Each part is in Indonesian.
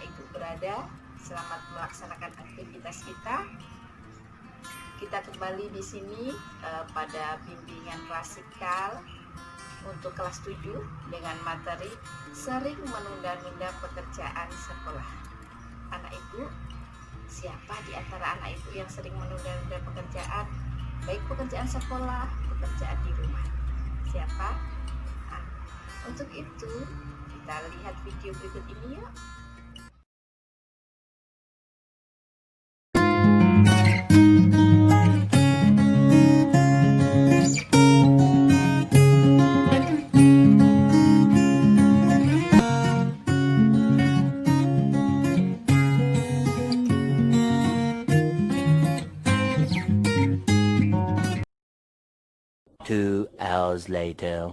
Ibu berada. Selamat melaksanakan aktivitas kita. Kita kembali di sini pada bimbingan klasikal untuk kelas 7 dengan materi sering menunda-nunda pekerjaan sekolah. Anak Ibu, siapa di antara anak Ibu yang sering menunda-nunda pekerjaan? Baik pekerjaan sekolah, pekerjaan di rumah. Siapa? Nah, untuk itu kita lihat video berikut ini yuk. Two hours later.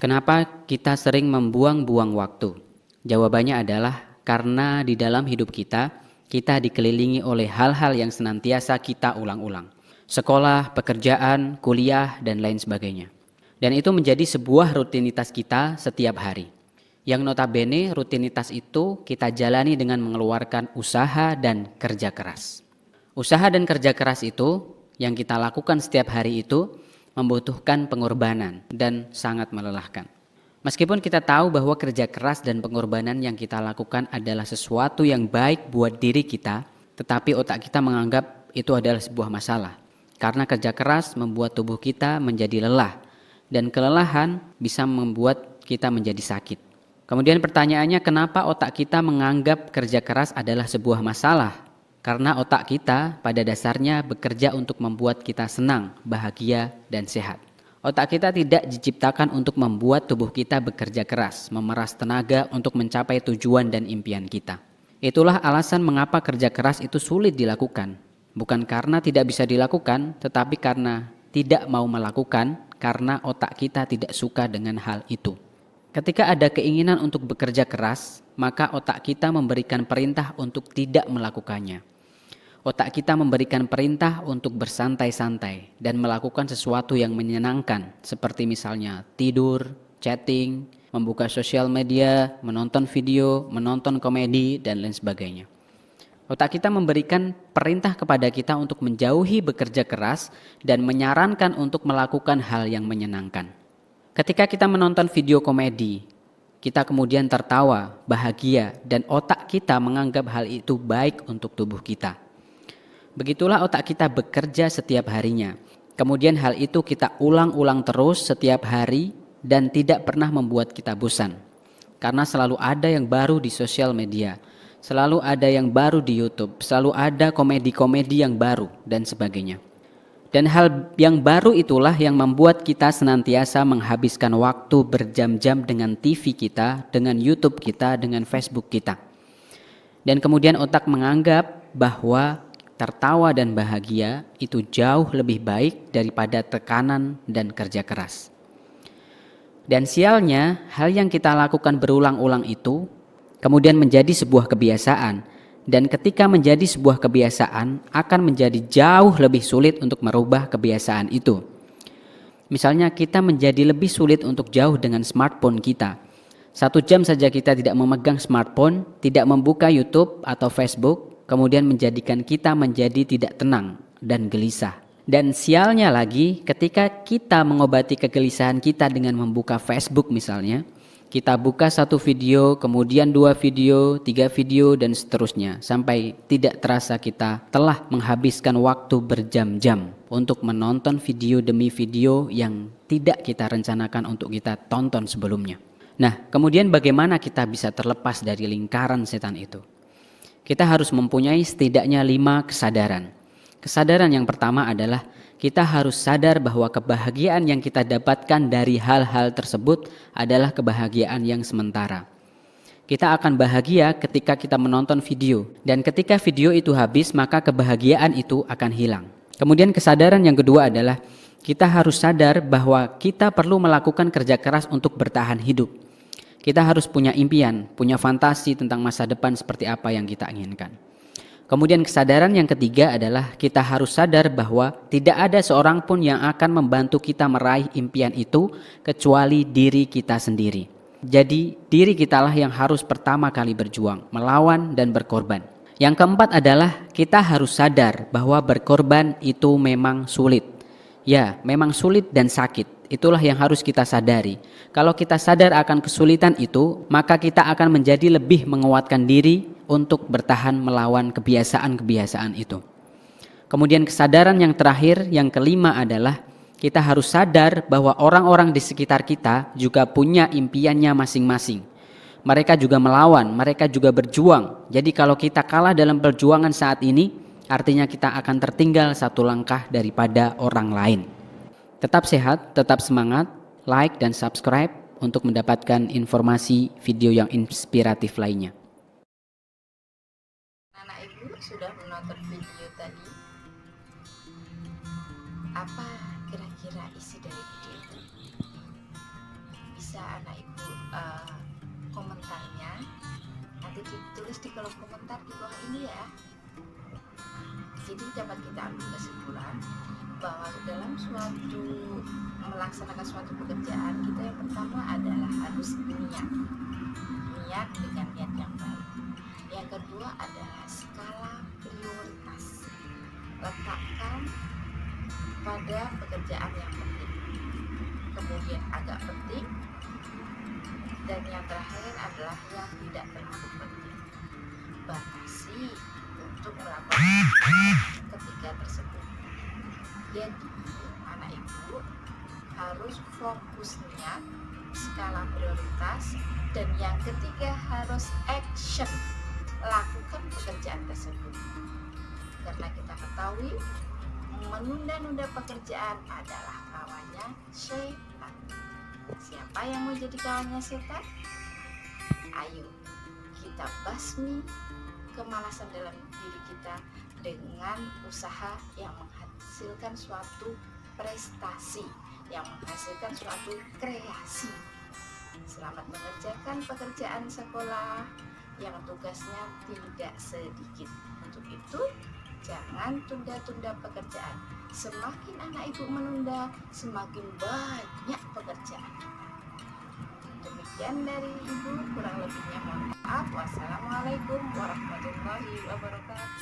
Kenapa kita sering membuang-buang waktu? Jawabannya adalah karena di dalam hidup kita dikelilingi oleh hal-hal yang senantiasa kita ulang-ulang. Sekolah, pekerjaan, kuliah, dan lain sebagainya. Dan itu menjadi sebuah rutinitas kita setiap hari. Yang notabene rutinitas itu kita jalani dengan mengeluarkan usaha dan kerja keras. Usaha dan kerja keras itu yang kita lakukan setiap hari itu membutuhkan pengorbanan dan sangat melelahkan. Meskipun kita tahu bahwa kerja keras dan pengorbanan yang kita lakukan adalah sesuatu yang baik buat diri kita, tetapi otak kita menganggap itu adalah sebuah masalah. Karena kerja keras membuat tubuh kita menjadi lelah, dan kelelahan bisa membuat kita menjadi sakit. Kemudian pertanyaannya, kenapa otak kita menganggap kerja keras adalah sebuah masalah? Karena otak kita pada dasarnya bekerja untuk membuat kita senang, bahagia, dan sehat. Otak kita tidak diciptakan untuk membuat tubuh kita bekerja keras, memeras tenaga untuk mencapai tujuan dan impian kita. Itulah alasan mengapa kerja keras itu sulit dilakukan. Bukan karena tidak bisa dilakukan, tetapi karena tidak mau melakukan, karena otak kita tidak suka dengan hal itu. Ketika ada keinginan untuk bekerja keras, maka otak kita memberikan perintah untuk tidak melakukannya. Otak kita memberikan perintah untuk bersantai-santai dan melakukan sesuatu yang menyenangkan, seperti misalnya tidur, chatting, membuka sosial media, menonton video, menonton komedi, dan lain sebagainya. Otak kita memberikan perintah kepada kita untuk menjauhi bekerja keras dan menyarankan untuk melakukan hal yang menyenangkan. Ketika kita menonton video komedi, kita kemudian tertawa, bahagia, dan otak kita menganggap hal itu baik untuk tubuh kita. Begitulah otak kita bekerja setiap harinya. Kemudian hal itu kita ulang-ulang terus setiap hari dan tidak pernah membuat kita bosan. Karena selalu ada yang baru di sosial media, selalu ada yang baru di YouTube, selalu ada komedi-komedi yang baru dan sebagainya. Dan hal yang baru itulah yang membuat kita senantiasa menghabiskan waktu berjam-jam dengan TV kita, dengan YouTube kita, dengan Facebook kita. Dan kemudian otak menganggap bahwa tertawa dan bahagia itu jauh lebih baik daripada tekanan dan kerja keras. Dan sialnya, hal yang kita lakukan berulang-ulang itu kemudian menjadi sebuah kebiasaan. Dan ketika menjadi sebuah kebiasaan, akan menjadi jauh lebih sulit untuk merubah kebiasaan itu. Misalnya kita menjadi lebih sulit untuk jauh dengan smartphone kita. 1 jam saja kita tidak memegang smartphone, tidak membuka YouTube atau Facebook, kemudian menjadikan kita menjadi tidak tenang dan gelisah. Dan sialnya lagi, ketika kita mengobati kegelisahan kita dengan membuka Facebook misalnya, kita buka 1 video, kemudian 2 video, 3 video, dan seterusnya, sampai tidak terasa kita telah menghabiskan waktu berjam-jam untuk menonton video demi video yang tidak kita rencanakan untuk kita tonton sebelumnya. Nah, kemudian bagaimana kita bisa terlepas dari lingkaran setan itu? Kita harus mempunyai setidaknya 5 kesadaran. Kesadaran yang pertama adalah kita harus sadar bahwa kebahagiaan yang kita dapatkan dari hal-hal tersebut adalah kebahagiaan yang sementara. Kita akan bahagia ketika kita menonton video, dan ketika video itu habis, maka kebahagiaan itu akan hilang. Kemudian kesadaran yang kedua adalah kita harus sadar bahwa kita perlu melakukan kerja keras untuk bertahan hidup. Kita harus punya impian, punya fantasi tentang masa depan seperti apa yang kita inginkan. Kemudian kesadaran yang ketiga adalah kita harus sadar bahwa tidak ada seorang pun yang akan membantu kita meraih impian itu kecuali diri kita sendiri. Jadi diri kitalah yang harus pertama kali berjuang, melawan dan berkorban. Yang keempat adalah kita harus sadar bahwa berkorban itu memang sulit. Ya, memang sulit dan sakit. Itulah yang harus kita sadari. Kalau kita sadar akan kesulitan itu, maka kita akan menjadi lebih menguatkan diri untuk bertahan melawan kebiasaan-kebiasaan itu. Kemudian kesadaran yang terakhir, yang kelima adalah kita harus sadar bahwa orang-orang di sekitar kita juga punya impiannya masing-masing. Mereka juga melawan, mereka juga berjuang. Jadi kalau kita kalah dalam perjuangan saat ini, artinya kita akan tertinggal satu langkah daripada orang lain. Tetap sehat, tetap semangat, like dan subscribe untuk mendapatkan informasi video yang inspiratif lainnya. Anak ibu sudah menonton video tadi. Apa kira-kira isi dari video itu? Bisa anak ibu komentarnya nanti ditulis di kolom komentar di bawah ini ya. Jadi dapat kita ambil kesimpulan bahwa dalam melaksanakan suatu pekerjaan, kita yang pertama adalah harus niat dengan niat yang baik. Yang kedua adalah skala prioritas, letakkan pada pekerjaan yang penting, kemudian agak penting, dan yang terakhir adalah yang tidak terlalu penting. Batasi untuk melakukan ketiga tersebut. Jadi anak ibu harus fokusnya skala prioritas, dan yang ketiga harus action, lakukan pekerjaan tersebut. Karena kita ketahui menunda-nunda pekerjaan adalah kawannya setan. Siapa yang mau jadi kawannya setan? Ayo kita basmi kemalasan dalam diri kita dengan usaha yang menghasilkan suatu prestasi, yang menghasilkan suatu kreasi. Selamat mengerjakan pekerjaan sekolah yang tugasnya tidak sedikit. Untuk itu jangan tunda-tunda pekerjaan. Semakin anak ibu menunda, semakin banyak pekerjaan. Demikian dari ibu, kurang lebihnya mohon maaf. Wassalamualaikum warahmatullahi wabarakatuh.